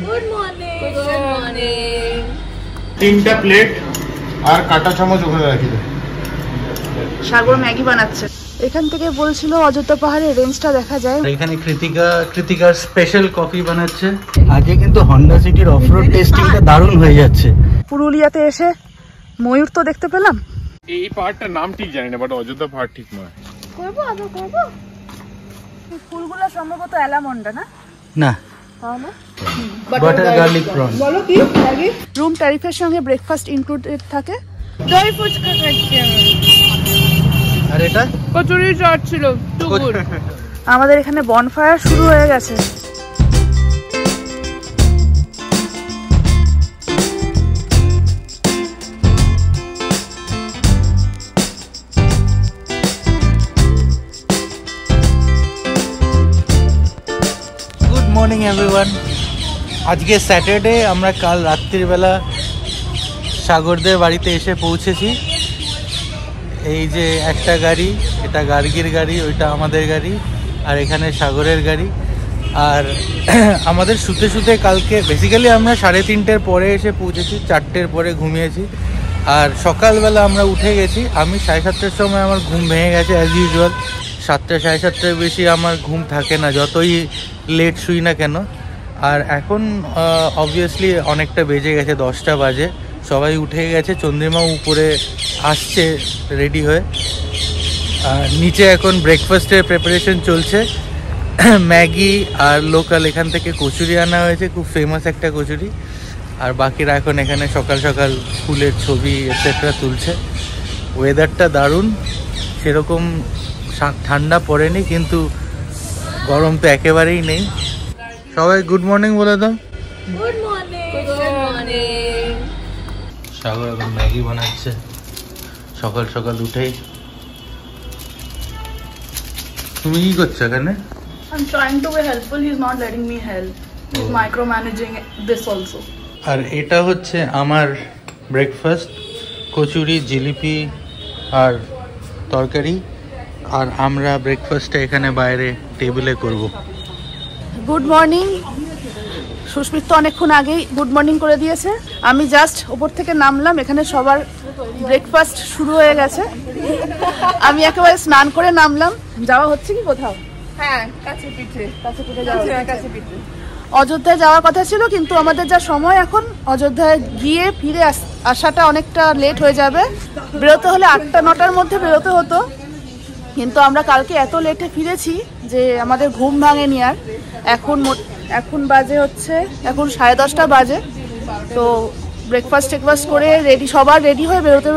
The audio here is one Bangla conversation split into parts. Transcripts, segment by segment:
Good morning. Good morning. তিনটা প্লেট আর কাঁটা চামচ ওখানে রাখি দে। সাগর ম্যাগি বানাচ্ছে। এখান থেকে বলছিল অযোধ্যা পাহাড়ের রেঞ্জটা দেখা যায়। এখানে কৃতিকার স্পেশাল কফি বানাচ্ছে। আজকে কিন্তু হন্ডা সিটির অফরোড টেস্টিংটা দারুণ হয়ে যাচ্ছে। পুরুলিয়াতে এসে ময়ূর তো দেখতে পেলাম। এই পাহাড়টার নাম ঠিক জানি না, বাট অযোধ্যা পাহাড় ঠিক নয়। করবো আদৌ করবো। ফুলগুলো সম্ভবত অ্যালামন্ডা না? না, তাহলে বাটার গার্লিক প্রন। বলো কি ম্যাগি? রুম ট্যারিফের সঙ্গে ব্রেকফাস্ট ইনক্লুডেড থাকে। দই ফুচকা খাচ্ছি আমি। আর এটা কচুরি চাট ছিল, টু গুড। আমাদের এখানে বনফায়ার শুরু হয়ে গেছে। Good morning everyone. আজকে স্যাটারডে, আমরা কাল রাত্রিবেলা সাগরদের বাড়িতে এসে পৌঁছেছি। এই যে একটা গাড়ি, এটা গার্গীর গাড়ি, ওইটা আমাদের গাড়ি, আর এখানে সাগরের গাড়ি। আর আমাদের শুতে শুতে কালকে বেসিক্যালি আমরা 3:30-র পরে এসে পৌঁছেছি, 4টের পরে ঘুমিয়েছি। আর সকালবেলা আমরা উঠে গেছি। আমি 7:30-র সময় আমার ঘুম ভেঙে গেছে অ্যাজ ইউজুয়াল। 7টা 7:30-টার বেশি আমার ঘুম থাকে না, যতই লেট শুই না কেন। আর এখন অবভিয়াসলি অনেকটা বেজে গেছে, 10টা বাজে। সবাই উঠে গেছে, চন্দ্রিমাও উপরে আসছে রেডি হয়ে। আর নিচে এখন ব্রেকফাস্টের প্রিপারেশন চলছে। ম্যাগি আর লোকাল এখান থেকে কচুরি আনা হয়েছে, খুব ফেমাস একটা কচুরি। আর বাকিরা এখন এখানে সকাল সকাল ফুলের ছবি এটসেট্রা তুলছে। ওয়েদারটা দারুণ, সেরকম ঠান্ডা পড়েনি, কিন্তু গরম তো একেবারেই নেই। সবাই গুড মর্নিং বলে দাও। Good morning. Good morning. Sagar এখন ম্যাগি বানাচ্ছে সকাল সকাল উঠেই। তুমি কি করছো এখানে? I'm trying to be helpful. He's not letting me help. He's micromanaging this also. আর এটা হচ্ছে আমার ব্রেকফাস্ট, কচুরি, জিলিপি আর তরকারি। আর আমরা ব্রেকফাস্টটা এখানে বাইরে টেবিলে করব। Good morning. সুস্মিত তো অনেকক্ষণ আগেই গুড মর্নিং করে দিয়েছে। আমি জাস্ট ওপর থেকে নামলাম, এখানে সবার ব্রেকফাস্ট শুরু হয়ে গেছে। আমি একেবারে স্নান করে নামলাম। যাওয়া হচ্ছে কি কোথাও? হ্যাঁ, কাছে পিঠে। কাছে পিঠে যাওয়া হচ্ছে। কাছে পিঠে। অযোধ্যায় যাওয়ার কথা ছিল, কিন্তু আমাদের যা সময় এখন, অযোধ্যায় গিয়ে ফিরে আসাটা অনেকটা লেট হয়ে যাবে। বেরোতে হলে 8টা-9টার মধ্যে বেরোতে হতো, কিন্তু আমরা কালকে এত লেটে ফিরেছি যে আমাদের ঘুম ভাঙেনি। আর এখন বাজে হচ্ছে, এখন 10:30 বাজে। তো ব্রেকফাস্ট করে সবার রেডি হয়ে বেরোতে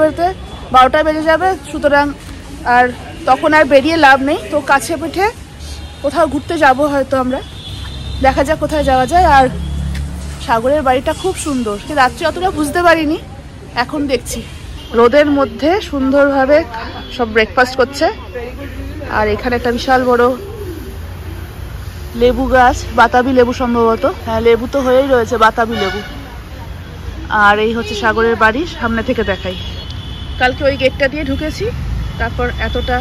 12টা বেজে যাবে। সুতরাং আর তখন আর বেরিয়ে লাভ নেই। তো কাছে পিঠে কোথাও ঘুরতে যাব হয়তো আমরা, দেখা যাক কোথায় যাওয়া যায়। আর সাগরের বাড়িটা খুব সুন্দর, রাত্রে অতটা বুঝতে পারিনি, এখন দেখছি। রোদের মধ্যে সুন্দরভাবে সব ব্রেকফাস্ট করছে। আর এখানে একটা বিশাল বড় লেবু গাছ, বাতাবি লেবু সম্ভবত। হ্যাঁ, লেবু তো হয়েই রয়েছে, বাতাবি লেবু। আর এই হচ্ছে সাগরের বাড়ি, সামনে থেকে দেখাই। কালকে ওই গেটটা দিয়ে ঢুকেছি, তারপর এতটা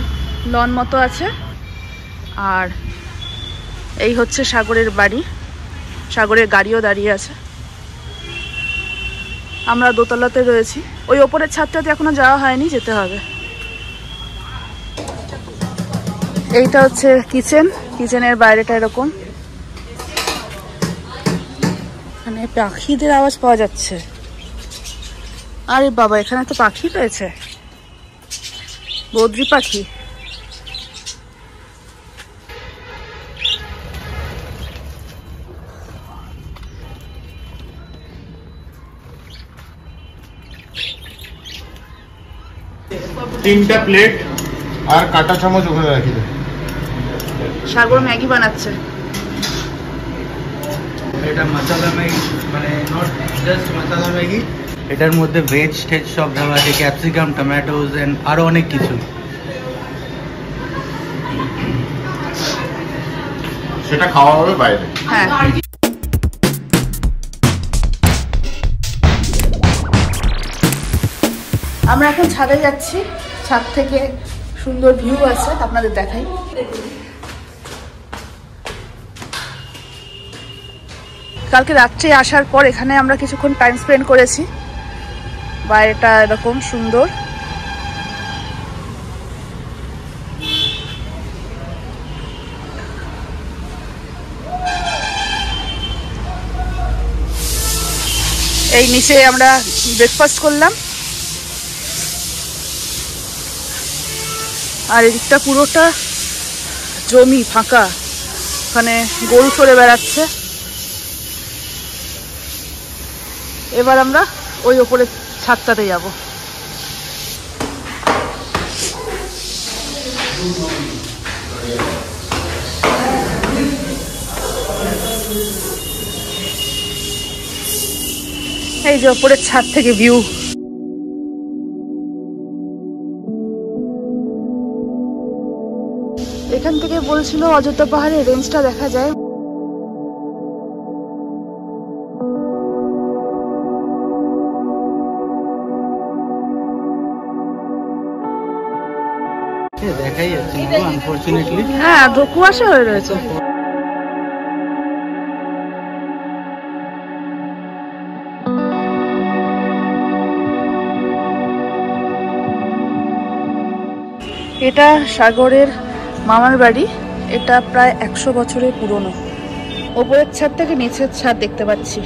লন মতো আছে। আর এই হচ্ছে সাগরের বাড়ি, সাগরের গাড়িও দাঁড়িয়ে আছে। আমরা দোতলাতে রয়েছি, ওই ওপরের ছাদটাতে এখনো যাওয়া হয়নি, যেতে হবে। এইটা হচ্ছে কিচেনের বাইরেটা এরকম। এখানে পাখিদের আওয়াজ পাওয়া যাচ্ছে। আরে বাবা, এখানে তো পাখি রয়েছে, বদ্রি পাখি। তিনটা প্লেট আর কাঁটা চামচ ওখানে রাখি দে। সাগর ম্যাগি বানাচ্ছে। এটা মশলা ম্যাগি, মানে নট জাস্ট মশলা ম্যাগি, এটার মধ্যে ভেজ টেজ সব দেওয়া আছে, ক্যাপসিকাম, টমেটোজ এন্ড আরো অনেক কিছু। সেটা খাওয়া হবে বাইরে। হ্যাঁ, আমরা এখন ছাদে যাচ্ছি। ছাদ থেকে সুন্দর ভিউ আছে, আপনাদের দেখাই। কালকে রাত্রে আসার পর এখানে আমরা কিছুক্ষণ টাইম স্পেন্ড করেছি। বাইরেটা এরকম সুন্দর। এই নিচে আমরা ব্রেকফাস্ট করলাম। আর এদিকটা পুরোটা জমি ফাঁকা, ওখানে গরু চড়ে বেড়াচ্ছে। এবার আমরা ওই ওপরে ছাদটাতে যাব। এই যে ওপরের ছাদ থেকে ভিউ। এখান থেকে বলছিল অযোধ্যা পাহাড়ের রেঞ্জটা দেখা যায়। দেখাই যাচ্ছে না আনফরচুনেটলি। হ্যাঁ, কুয়াশা হয়ে রয়েছে। এটা সাগরের মামার বাড়ি। এটা প্রায় 100 বছরের পুরনো। ওপরের ছাদ থেকে নিচের ছাদ দেখতে পাচ্ছি।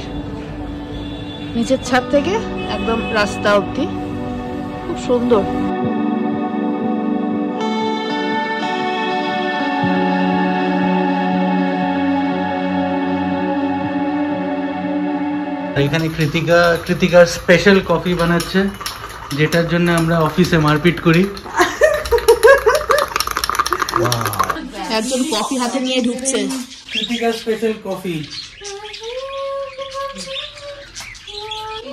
নিচের ছাদ থেকে একদম রাস্তা অবধি খুব সুন্দর। এখানে কৃতিকার স্পেশাল কফি বানাচ্ছে, যেটার জন্য আমরা অফিসে মারপিট করি। একজন কফি হাতে নিয়ে ঢুকছে। কৃতিকার স্পেশাল কফি।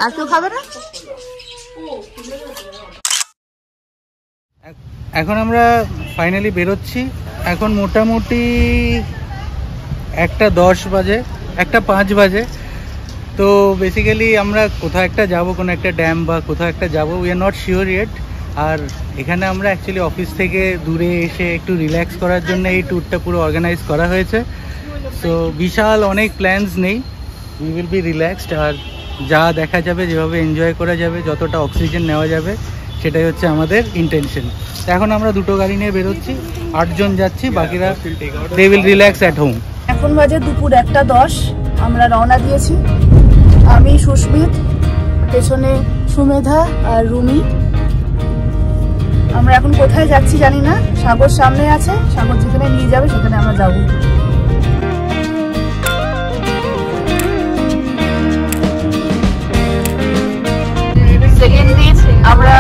আর কেউ খাবে না? এখন আমরা ফাইনালি বেরোচ্ছি। এখন মোটামুটি 1:10 বাজে, 1:05 বাজে। তো বেসিক্যালি আমরা কোথাও একটা যাব, কোনো একটা ড্যাম বা কোথাও একটা যাব, we are not sure yet. আর এখানে আমরা অ্যাকচুয়ালি অফিস থেকে দূরে এসে একটু রিল্যাক্স করার জন্য এই ট্যুরটা পুরো অর্গানাইজ করা হয়েছে। সো বিশাল অনেক প্ল্যানস নেই, উই উইল বি রিল্যাক্সড। আর যা দেখা যাবে, যেভাবে এনজয় করা যাবে, যতটা অক্সিজেন নেওয়া যাবে, সেটাই হচ্ছে আমাদের ইন্টেনশন। এখন আমরা দুটো গাড়ি নিয়ে বেরোচ্ছি, 8 জন যাচ্ছি, বাকিরা they will relax at home. এখন বাজে দুপুর 1:10। আমরা রওনা দিয়েছি। আমি, সুস্মিত, পেছনে সুমেধা আর রুমি। আমরা এখন কোথায় যাচ্ছি জানি না। সাগর সামনে আছে, সাগর যেখানে নিয়ে যাবে সেখানে আমরা যাব। সেকেন্ড দিন আমরা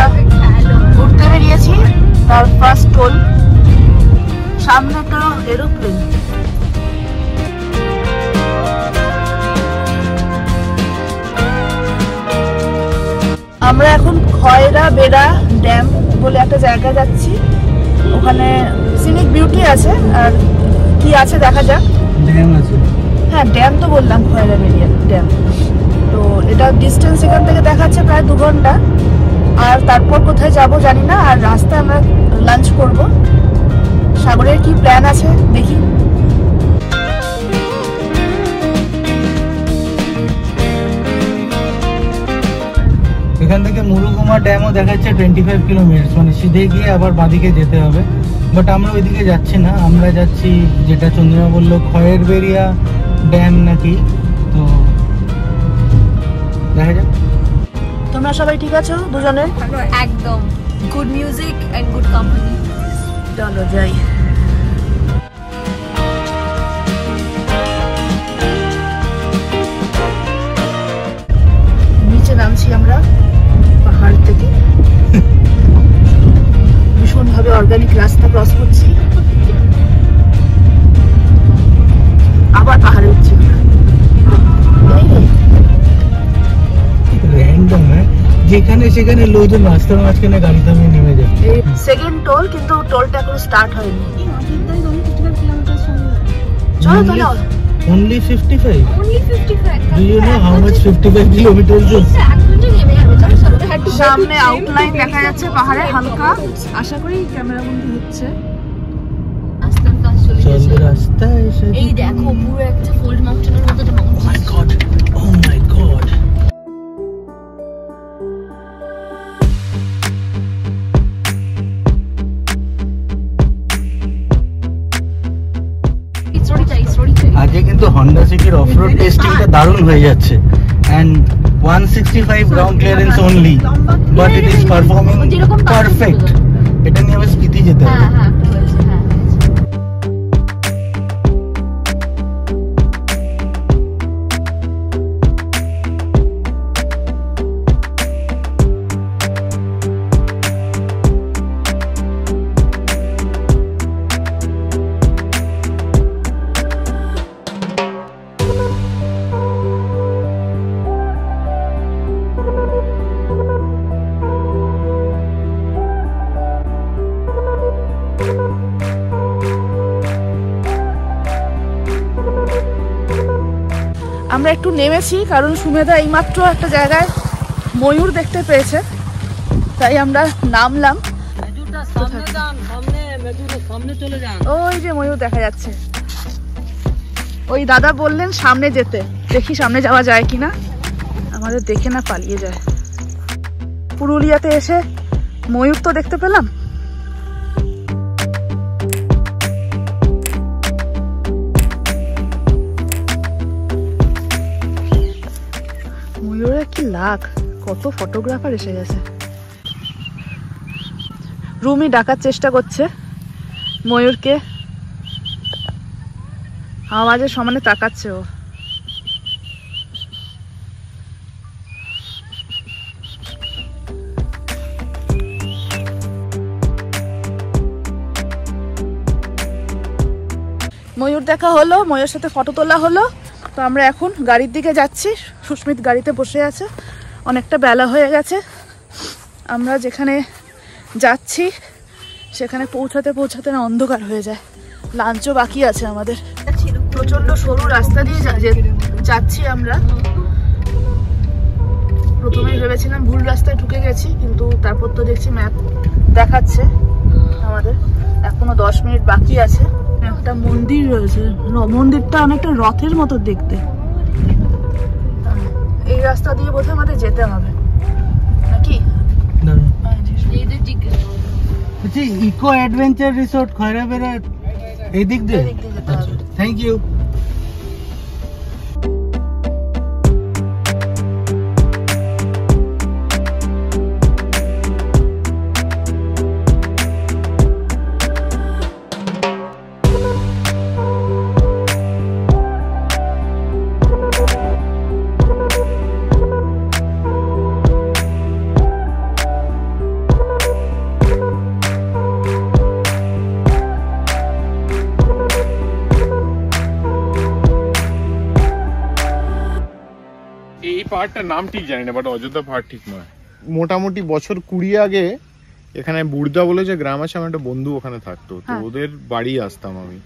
ঘুরতে বেরিয়েছি। তার ফার্স্ট টোল সামনে তো এরোপ্লেন। আমরা এখন খয়রা বেড়া ড্যাম বলে একটা জায়গা যাচ্ছি। ওখানে সিনিক বিউটি আছে, আর কি আছে দেখা যাক। ড্যাম আছে, হ্যাঁ ড্যাম তো বললাম, খয়রা বেড়িয়া ড্যাম। তো এটা ডিস্টেন্স এখান থেকে দেখাচ্ছে প্রায় 2 ঘন্টা। আর তারপর কোথায় যাব জানি না। আর রাস্তায় আমরা লাঞ্চ করব। সাগরের কি প্ল্যান আছে দেখি। এখান থেকে মুরুগুমা ড্যামও দেখাচ্ছে 25 কিলোমিটার, মানে সিধে গিয়ে আবার বাঁদিকে যেতে হবে। বাট আমরা ওইদিকে যাচ্ছি না, আমরা যাচ্ছি যেটা চন্দ্রিমা বললো খয়ের বেরিয়া ড্যাম নাকি। তো দেখা যাক। তোমরা সবাই ঠিক আছো? দুজনে একদম good music and good company. চলো যাই। নিচে নামছি আমরা পাহাড় থেকে। ভীষণভাবে অর্গানিক রাস্তা ক্রস করছি। আবার পাহাড়ে উঠছি। র্যান্ডম, যেখানে সেখানে লোকজন রাস্তার মাঝখানে গাড়ি থামিয়ে নেমে যায়। সেকেন্ড টোল, কিন্তু টোলটা এখনো স্টার্ট হয়নি। চলো চলো। Only 55? Only 55. Do you know how much 55 kilometers is? সামনে আউটলাইন দেখা যাচ্ছে পাহাড়ে হালকা। আশা করি ক্যামেরা বন্দি হচ্ছে। চলো আছে। রাস্তা এসে এই দেখো পুরো একটা ফোল্ড মাউন্টেনের মতো একটা Oh my god. Oh my god. আজকে কিন্তু হন্ডা সিটির অফরোড টেস্টিংটা দারুণ হয়ে যাচ্ছে and 165 ground clearance only but it is performing perfect. এটা নিয়ে আবার স্পিতি যেতে হবে। হ্যাঁ হ্যাঁ হয়েছে হ্যাঁ। আমরা একটু নেমেছি কারণ সুমেধা এইমাত্র একটা জায়গায় ময়ূর দেখতে পেয়েছে, তাই আমরা নামলাম। ওই যে ময়ূর দেখা যাচ্ছে, ওই দাদা বললেন সামনে যেতে, দেখি সামনে যাওয়া যায় কিনা, আমাদের দেখে না পালিয়ে যায়। পুরুলিয়াতে এসে ময়ূর তো দেখতে পেলাম। ময়ূরের কি লাখ, কত ফটোগ্রাফার এসে গেছে। রুমি ডাকার চেষ্টা করছে ময়ূরকে, আওয়াজের সমানে তাকাচ্ছে ও। ময়ূর দেখা হলো, ময়ূরের সাথে ফটো তোলা হলো। তো আমরা এখন গাড়ির দিকে যাচ্ছি, সুস্মিত গাড়িতে বসে আছে, অনেকটা বেলা হয়ে গেছে। আমরা যেখানে যাচ্ছি সেখানে পৌঁছাতে পৌঁছাতে না অন্ধকার হয়ে যায়, লাঞ্চও বাকি আছে আমাদের। প্রচন্ড সরু রাস্তা দিয়ে যাচ্ছি আমরা। প্রথমে ভেবেছিলাম ভুল রাস্তায় ঢুকে গেছি, কিন্তু তারপর তো দেখছি ম্যাপ দেখাচ্ছে আমাদের এখনো 10 মিনিট বাকি আছে। একটা মন্দির রয়েছে, মন্দিরটা অনেকটা রথের মতো দেখতে। এই রাস্তা দিয়ে বোধহয় আমাদের যেতে হবে নাকি? ইকো অ্যাডভেঞ্চার রিসোর্ট খয়রাবেড়া এই দিক দিয়ে যেতে হবে। Thank you. এই পাহাড়টার নাম ঠিক জানি না, বাট অযোধ্যা পাহাড় ঠিক নয়। মোটামুটি বছর 20 আগে এখানে বুড়দা বলে যে গ্রাম আছে, আমার একটা বন্ধু ওখানে থাকতো, তো ওদের বাড়ি আসতাম আমি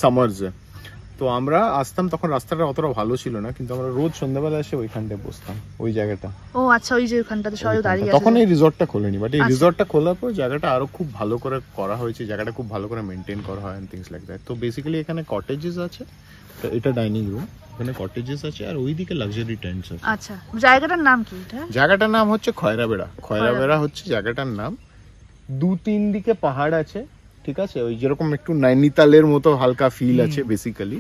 সামার্সে। তো আমরা আসতাম, তখন রাস্তাটা অতটা ভালো ছিল না, কিন্তু আমরা রোজ সন্ধ্যাবেলা এসে ওইখানটায় বসতাম, ওই জায়গাটা। ও আচ্ছা, ওই যে ওখানটাতে সবাই দাঁড়িয়ে আছে। তখন এই রিসর্টটা খোলেনি, বাট এই রিসর্টটা খোলার পর জায়গাটা আরো খুব ভালো করে করা হয়েছে, জায়গাটা খুব ভালো করে মেনটেন করা হয় এন্ড থিংস লাইক দ্যাট। তো বেসিক্যালি এখানে কটেজেস আছে, তো এটা ডাইনিং রুম, এখানে কটেজেস আছে, আর ওইদিকে লাক্সারি টেন্টস আছে। আচ্ছা, জায়গাটার নাম কি এটা? জায়গাটার নাম হচ্ছে খয়রাবেড়া। খয়রাবেড়া হচ্ছে জায়গাটার নাম। 2-3 দিকে পাহাড় আছে, ঠিক আছে, ওই যেরকম একটু নৈনিতালের মতো হালকা ফিল আছে বেসিক্যালি।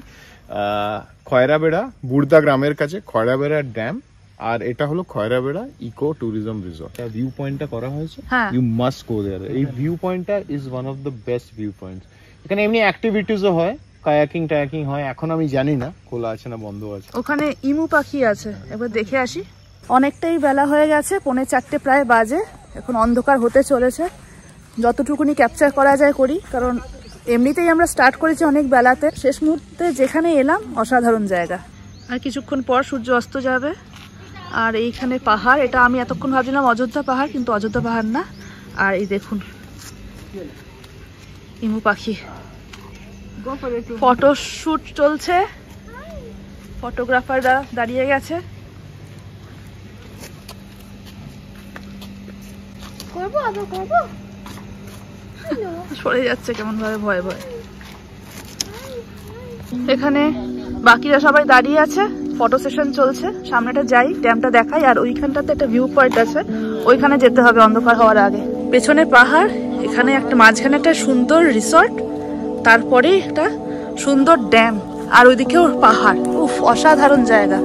খয়রাবেড়া বুড়দা গ্রামের কাছে খয়রাবেড়া ড্যাম, আর এটা হলো Khoirabera eco tourism resort. View পয়েন্টটা করা হয়েছে, ইউ মাস্ট গো দেয়ার। এই ভিউ পয়েন্টটা is one of the best view points. এখানে এমনি অ্যাক্টিভিটিসও হয়, কায়াকিং টায়াকিং হয়, এখন আমি জানি না খোলা আছে না বন্ধ আছে। ওখানে ইমু পাখি আছে, একবার দেখে আসি। অনেকটাই বেলা হয়ে গেছে, 3:45 প্রায় বাজে, এখন অন্ধকার হতে চলেছে। যতটুকুনি ক্যাপচার করা যায় করি, কারণ এমনিতেই আমরা স্টার্ট করেছি অনেক বেলাতে। শেষ মুহূর্তে যেখানে এলাম অসাধারণ জায়গা। আর কিছুক্ষণ পর সূর্য অস্ত যাবে। আর এইখানে পাহাড়, এটা আমি এতক্ষণ ভাবছিলাম অযোধ্যা পাহাড়, কিন্তু অযোধ্যা পাহাড় না। আর এই দেখুন ইমু পাখি, ফটো শুট চলছে, ফটোগ্রাফাররা দাঁড়িয়ে গেছে। সরে যাচ্ছে কেমন ভাবে, ভয়ে ভয়ে। এখানে বাকিরা সবাই দাঁড়িয়ে আছে, ফটো সেশন চলছে। সামনেটা যাই, ড্যামটা দেখাই। আর ওইখানটাতে একটা ভিউ পয়েন্ট আছে, ওইখানে যেতে হবে অন্ধকার হওয়ার আগে। পেছনে পাহাড়, এখানে একটা মাঝখানে একটা সুন্দর রিসর্ট, তারপরে একটা সুন্দর ড্যাম, আর ওইদিকেও পাহাড়। উফ, অসাধারণ জায়গা।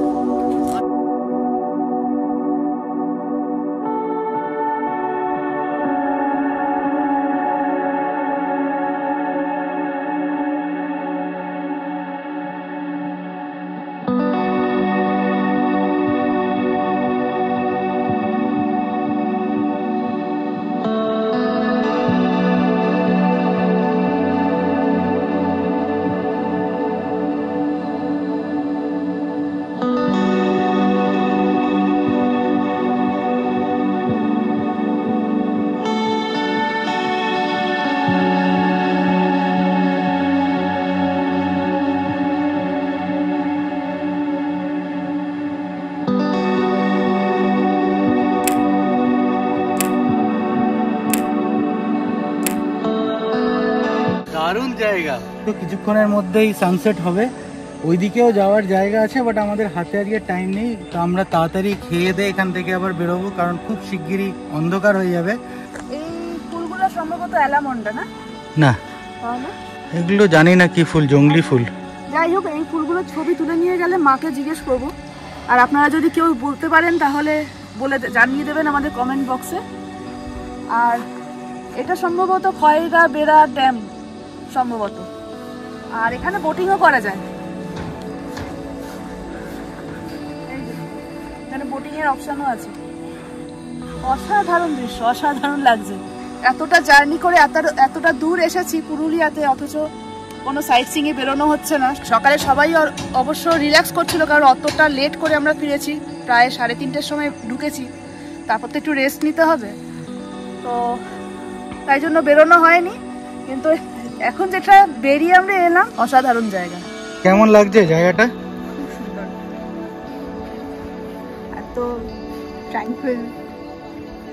দারুণ জায়গা। তো কিছুক্ষণের মধ্যেই সানসেট হবে, ওইদিকেও যাওয়ার জায়গা আছে, বাট আমাদের হাতে আজকে টাইম নেই। তো আমরা তাড়াতাড়ি খেয়ে দিয়ে এখান থেকে আবার বেরোবো, কারণ খুব শিগগিরই অন্ধকার হয়ে যাবে। এই ফুলগুলো সম্ভবত অ্যালামন্ডা, না? না, এগুলো জানি না কি ফুল, জঙ্গলি ফুল। যাই হোক, এই ফুলগুলোর ছবি তুলে নিয়ে গেলে মাকে জিজ্ঞেস করবো। আর আপনারা যদি কেউ বলতে পারেন তাহলে জানিয়ে দেবেন আমাদের কমেন্ট বক্সে। আর এটা সম্ভবত খয়রা বেড়া ড্যাম সম্ভবত, আর এখানে বোটিংও করা যায়। এখানে বোটিং এর অপশনও আছে। অসাধারণ দৃশ্য, অসাধারণ লাগছে। এতটা জার্নি করে এতটা দূর এসেছি পুরুলিয়াতে, অথচ কোনো সাইট সিং এ বেরোনো হচ্ছে না। সকালে সবাই অবশ্য রিল্যাক্স করছিল, কারণ অতটা লেট করে আমরা ফিরেছি, প্রায় 3:30টার সময় ঢুকেছি, তারপর তো একটু রেস্ট নিতে হবে। তো তাই জন্য বেরোনো হয়নি, কিন্তু এখন যেটা বেরিয়ে আমরা এলাম, অসাধারণ জায়গা। কেমন লাগছে জায়গাটা? খুব সুন্দর, এত ট্র্যাঙ্কুইল,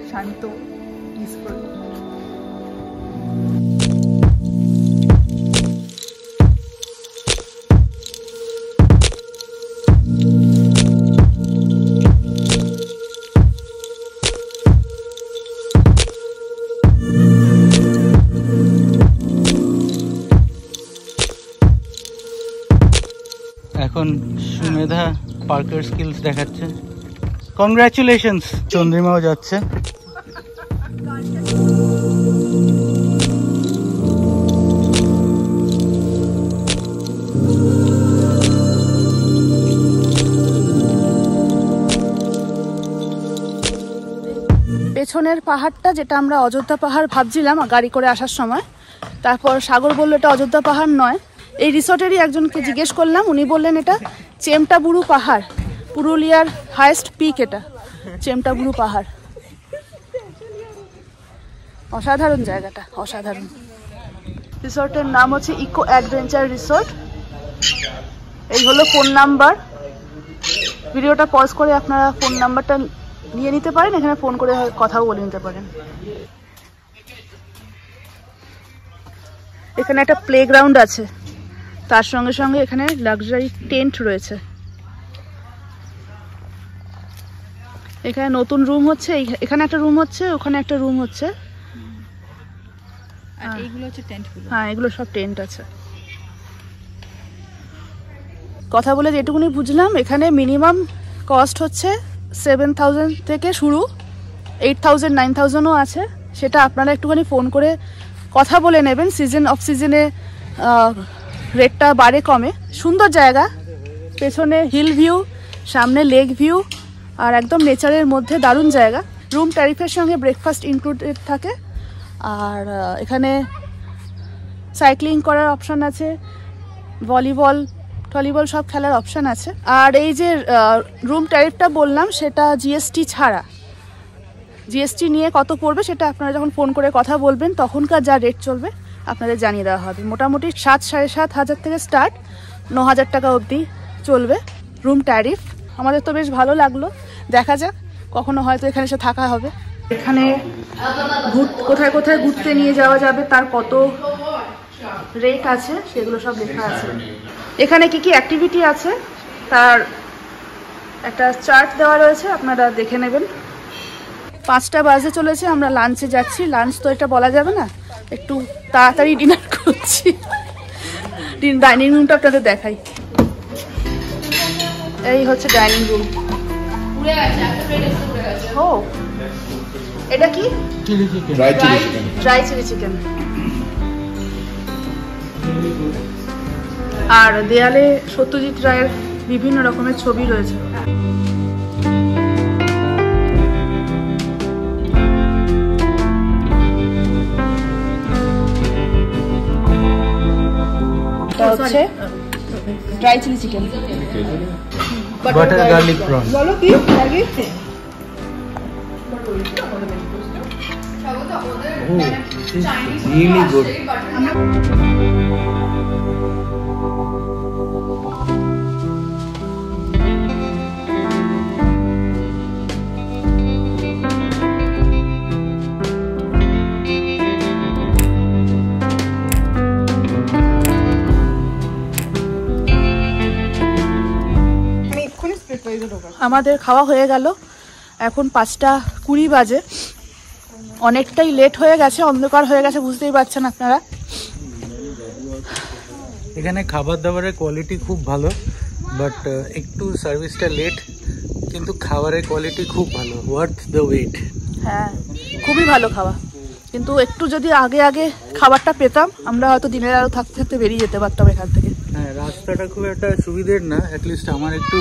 শান্ত, পিসফুল। এখন সুমেধা পার্কার স্কিলস দেখাচ্ছে। কংগ্রাচুলেশনস। চন্দ্রিমাও যাচ্ছে। পেছনের পাহাড়টা, যেটা আমরা অযোধ্যা পাহাড় ভাবছিলাম গাড়ি করে আসার সময়, তারপর সাগর বলল এটা অযোধ্যা পাহাড় নয়। এই রিসর্টেরই একজনকে জিজ্ঞেস করলাম, উনি বললেন এটা চেমটাবুরু পাহাড়, পুরুলিয়ার হাইয়েস্ট পিক এটা চেমটাবুরু পাহাড়। অসাধারণ জায়গাটা, অসাধারণ। রিসর্টের নাম হচ্ছে ইকো অ্যাডভেঞ্চার রিসর্ট। এই হলো ফোন নাম্বার। ভিডিওটা পজ করে আপনারা ফোন নাম্বারটা নিয়ে নিতে পারেন, এখানে ফোন করে কথাও বলে নিতে পারেন। এখানে একটা প্লেগ্রাউন্ড আছে, তার সঙ্গে সঙ্গে এখানে লাক্সারি টেন্ট রয়েছে। এখানে নতুন রুম হচ্ছে, এখানে একটা রুম হচ্ছে, ওখানে একটা রুম হচ্ছে। আর এইগুলো হচ্ছে টেন্টগুলো। হ্যাঁ, এগুলো সব টেন্ট আছে। কথা বলে যেটুকুনি বুঝলাম, এখানে মিনিমাম কস্ট হচ্ছে 7,000 থেকে শুরু, 8,000 9,000ও আছে। সেটা আপনারা একটুখানি ফোন করে কথা বলে নেবেন। সিজন অফ সিজনে রেটটা বাড়ে কমে। সুন্দর জায়গা, পেছনে হিল ভিউ, সামনে লেক ভিউ, আর একদম নেচারের মধ্যে দারুণ জায়গা। রুম ট্যারিফের সঙ্গে ব্রেকফাস্ট ইনক্লুডেড থাকে। আর এখানে সাইক্লিং করার অপশান আছে, ভলিবল সব খেলার অপশান আছে। আর এই যে রুম ট্যারিফটা বললাম, সেটা জিএসটি ছাড়া। জিএসটি নিয়ে কত পড়বে সেটা আপনারা যখন ফোন করে কথা বলবেন, তখনকার যা রেট চলবে আপনাদের জানিয়ে দেওয়া হবে। মোটামুটি 7-7,500 থেকে স্টার্ট, 9,000 টাকা অবধি চলবে রুম ট্যারিফ। আমাদের তো বেশ ভালো লাগলো, দেখা যাক কখনো হয়তো এখানে এসে থাকা হবে। এখানে কোথায় কোথায় ঘুরতে নিয়ে যাওয়া যাবে, তার কত রেট আছে সেগুলো সব লেখা আছে। এখানে কি কি অ্যাক্টিভিটি আছে তার একটা চার্ট দেওয়া রয়েছে, আপনারা দেখে নেবেন। 5টা বাজে চলেছে, আমরা লাঞ্চে যাচ্ছি। লাঞ্চ তো এটা বলা যাবে না, একটু তাড়াতাড়ি ডিনার করছি। ডাইনিং রুমটা আপনাদের দেখাই। এই হচ্ছে ডাইনিং রুম। ও এটা কি? Dry chilli chicken. আর দেয়ালে সত্যজিৎ রায়ের বিভিন্ন রকমের ছবি রয়েছে। হচ্ছে dry chilli chicken, butter garlic prawn. বলো কি আগে? Really good. আমাদের খাওয়া হয়ে গেল, এখন 5:20 বাজে। অনেকটাই লেট হয়ে গেছে, অন্ধকার হয়ে গেছে, বুঝতেই পারছেন আপনারা। এখানে খাবার দাবারের কোয়ালিটি খুব ভালো, বাট একটু সার্ভিসটা লেট, কিন্তু খাবারের কোয়ালিটি খুব ভালো, ওয়ার্থ দ্য ওয়েট। হ্যাঁ, খুবই ভালো খাওয়া, কিন্তু একটু যদি আগে আগে খাবারটা পেতাম আমরা হয়তো দিনের আলো থাকতে থাকতে বেরিয়ে যেতে পারতাম এখান থেকে। হ্যাঁ, রাস্তাটা খুব একটা সুবিধের না, অ্যাটলিস্ট আমার একটু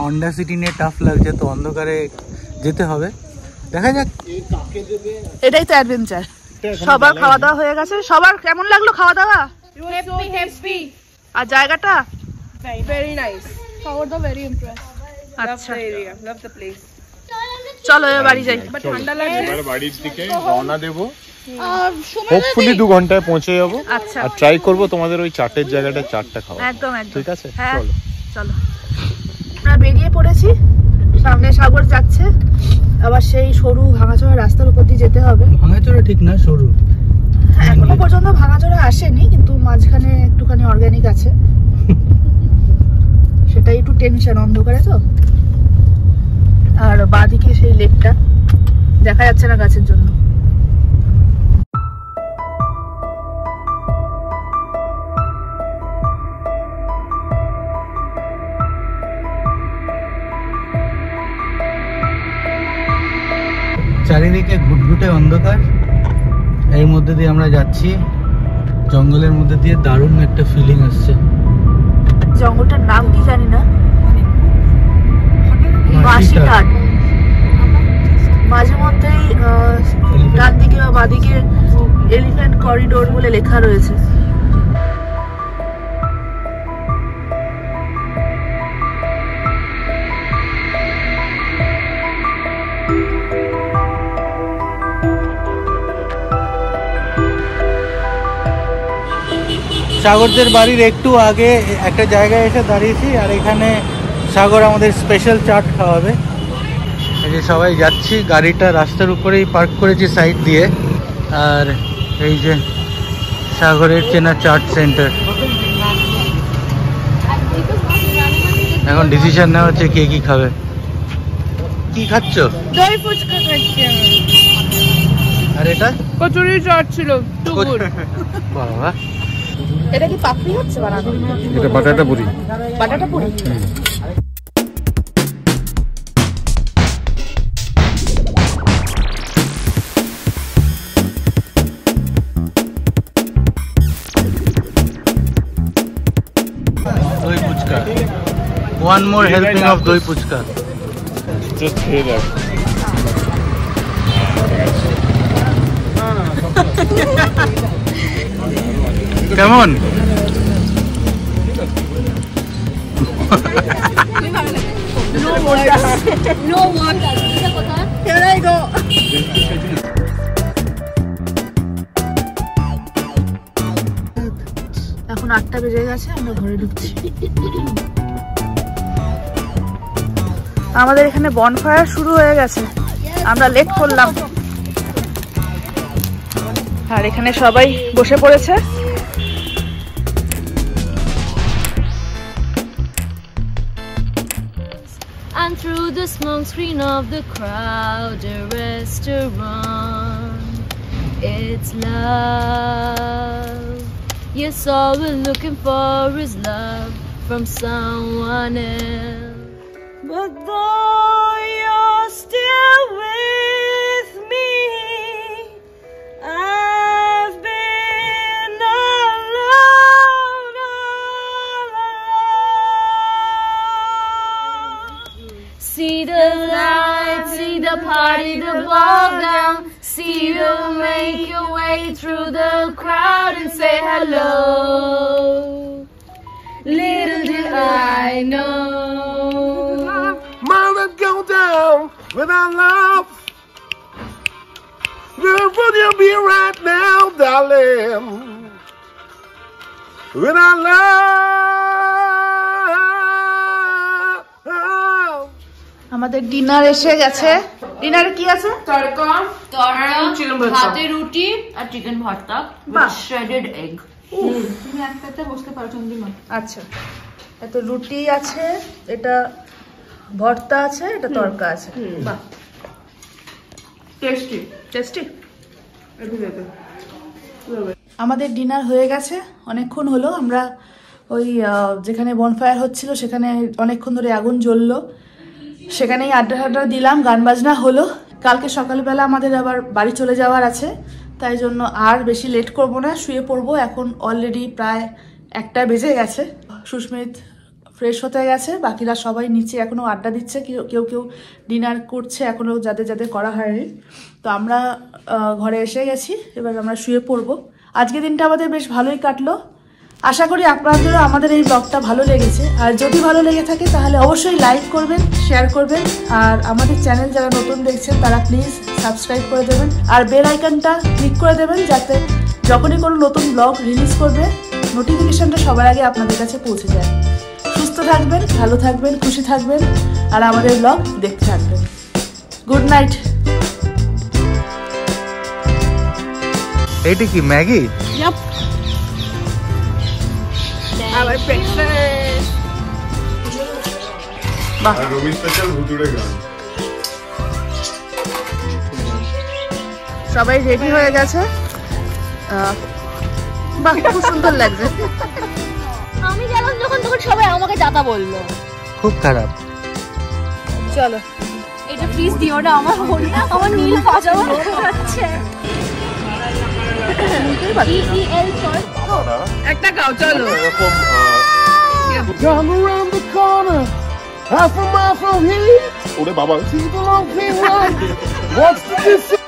হন্ডা সিটি নিয়ে টাফ লাগছে, তো অন্ধকারে যেতে হবে, দেখা যাক। এটাই তো অ্যাডভেঞ্চার। সবার খাওয়া দাওয়া হয়ে গেছে। সবার কেমন লাগলো খাওয়া দাওয়া? Happy. আর জায়গাটা? Very nice. Sagarda very impressed. আচ্ছা, Love the area. Love the place. চলো এবার বাড়ি যাই। But ঠান্ডা লাগছে। এবার বাড়ির দিকে রওনা দেব। হোপফুলি 2 ঘন্টায় পৌঁছে যাবো। আচ্ছা, আর ট্রাই করবো তোমাদের ওই চাটের জায়গাটা চাটটা খাওয়া। একদম একদম ঠিক আছে, হ্যাঁ, চলো। চলো। আমরা বেরিয়ে পড়েছি, সামনে সাগর যাচ্ছে, আবার সেই সরু ভাঙাচোরা রাস্তার উপর দিয়ে যেতে হবে। ভাঙাচোরা ঠিক না, সরু। হ্যাঁ, এখনো পর্যন্ত ভাঙাচোরা আসেনি, কিন্তু মাঝখানে একটুখানি অর্গানিক আছে, সেটাই একটু টেনশন, অন্ধকারে তো। আর বাঁদিকে সেই লেকটা দেখা যাচ্ছে না গাছের জন্য। চারিদিকে ঘুটঘুটে অন্ধকার, এর মধ্যে দিয়ে আমরা যাচ্ছি, জঙ্গলের মধ্যে দিয়ে দারুণ একটা ফিলিং আসছে। জঙ্গলটার নাম কি জানি না, মাসিঘাট। মাঝে মধ্যেই ডান দিকে বা বাঁদিকে এলিফ্যান্ট করিডোর বলে লেখা রয়েছে। সাগরদের বাড়ির একটু আগে একটা জায়গায় এসে দাঁড়িয়েছি, আর এখানে সাগর আমাদের স্পেশাল চাট খাওয়াবে। এই যে সবাই যাচ্ছি, গাড়িটা রাস্তার উপরেই পার্ক করেছি সাইড দিয়ে, আর এই যে সাগরের চেনা চাট সেন্টার। এখন ডিসিশন নেওয়া হচ্ছে কে কি খাবে। কি খাচ্ছ? দই ফুচকা খাচ্ছি আমি। আর এটা কচুরি চাট ছিল, too good. বাবা, এটা কি পাপড়ি হচ্ছে বানানো? এটা বাটাটা পুরি। বাটাটা পুরি। দই fuchka, one more helping of দই ফুচকা। জাস্ট খেয়ে দেখ। কেমন? No water. Here I go. এখন 8টা বেজে গেছে, আমরা ঘরে ঢুকছি। আমাদের এখানে বনফায়ার শুরু হয়ে গেছে, আমরা লেট করলাম। আর এখানে সবাই বসে পড়েছে। the smoke screen of the crowded restaurant. It's love. Yes, all we're looking for is love from someone else. But though you're still with me, I've been alone all alone. See the lights, see the party, the ball gown. See you make your way through the crowd and say hello. Little did I know. Might not go down without love. Where would you be right now, darling? Without love. আমাদের ডিনার এসে গেছে। ডিনারে কি আছে? তড়কা, হাতে রুটি আর চিকেন ভর্তা বাহ। Shredded egg. তুমি একটাতে বসতে পারো চন্দ্রিমা। আচ্ছা, এত রুটি আছে, এটা ভর্তা আছে, এটা তড়কা আছে। বাহ, টেস্টি টেস্টি। আমাদের ডিনার হয়ে গেছে, অনেকক্ষণ হলো। আমরা ওই যেখানে বনফায়ার হচ্ছিল সেখানে অনেকক্ষণ ধরে আগুন জ্বললো, সেখানেই আড্ডা দিলাম, গান বাজনা হলো। কালকে সকালবেলা আমাদের আবার বাড়ি চলে যাওয়ার আছে, তাই জন্য আর বেশি লেট করব না, শুয়ে পড়বো। এখন অলরেডি প্রায় 1টা বেজে গেছে। সুস্মিত ফ্রেশ হতে গেছে, বাকিরা সবাই নিচে এখনও আড্ডা দিচ্ছে, কেউ কেউ ডিনার করছে এখনও, যাদের যাদের করা হয়নি। তো আমরা ঘরে এসে গেছি, এবার আমরা শুয়ে পড়বো। আজকে দিনটা আমাদের বেশ ভালোই কাটলো। আশা করি আপনাদেরও আমাদের এই ব্লগটা ভালো লেগেছে। আর যদি ভালো লেগে থাকে তাহলে অবশ্যই লাইক করবেন, শেয়ার করবেন। আর আমাদের চ্যানেল যারা নতুন দেখছেন তারা প্লিজ সাবস্ক্রাইব করে দেবেন আর বেল আইকনটা ক্লিক করে দেবেন, যাতে যখনই কোনো নতুন ব্লগ রিলিজ করবে নোটিফিকেশনটা সবার আগে আপনাদের কাছে পৌঁছে যায়। সুস্থ থাকবেন, ভালো থাকবেন, খুশি থাকবেন আর আমাদের ব্লগ দেখতে থাকবেন। Good night. এইটা কি ম্যাগি? আবার ব্রেকফাস্ট। বাহ, রবি স্পেশাল ভুতুড়ে গান। সবাই রেডি হয়ে গেছে। বাহ, খুব সুন্দর লাগছে। আমি গেলাম যখন তখন সবাই আমাকে যাতা বললো। খুব খারাপ। চলো, এটা প্লিজ দিও না, আমার আমার নীল পাজামা যাচ্ছে। EEL ফর একটা গাও, চলো। Come around the corner, half a mile from here. ওরে বাবা, see the long thing. What's the distance?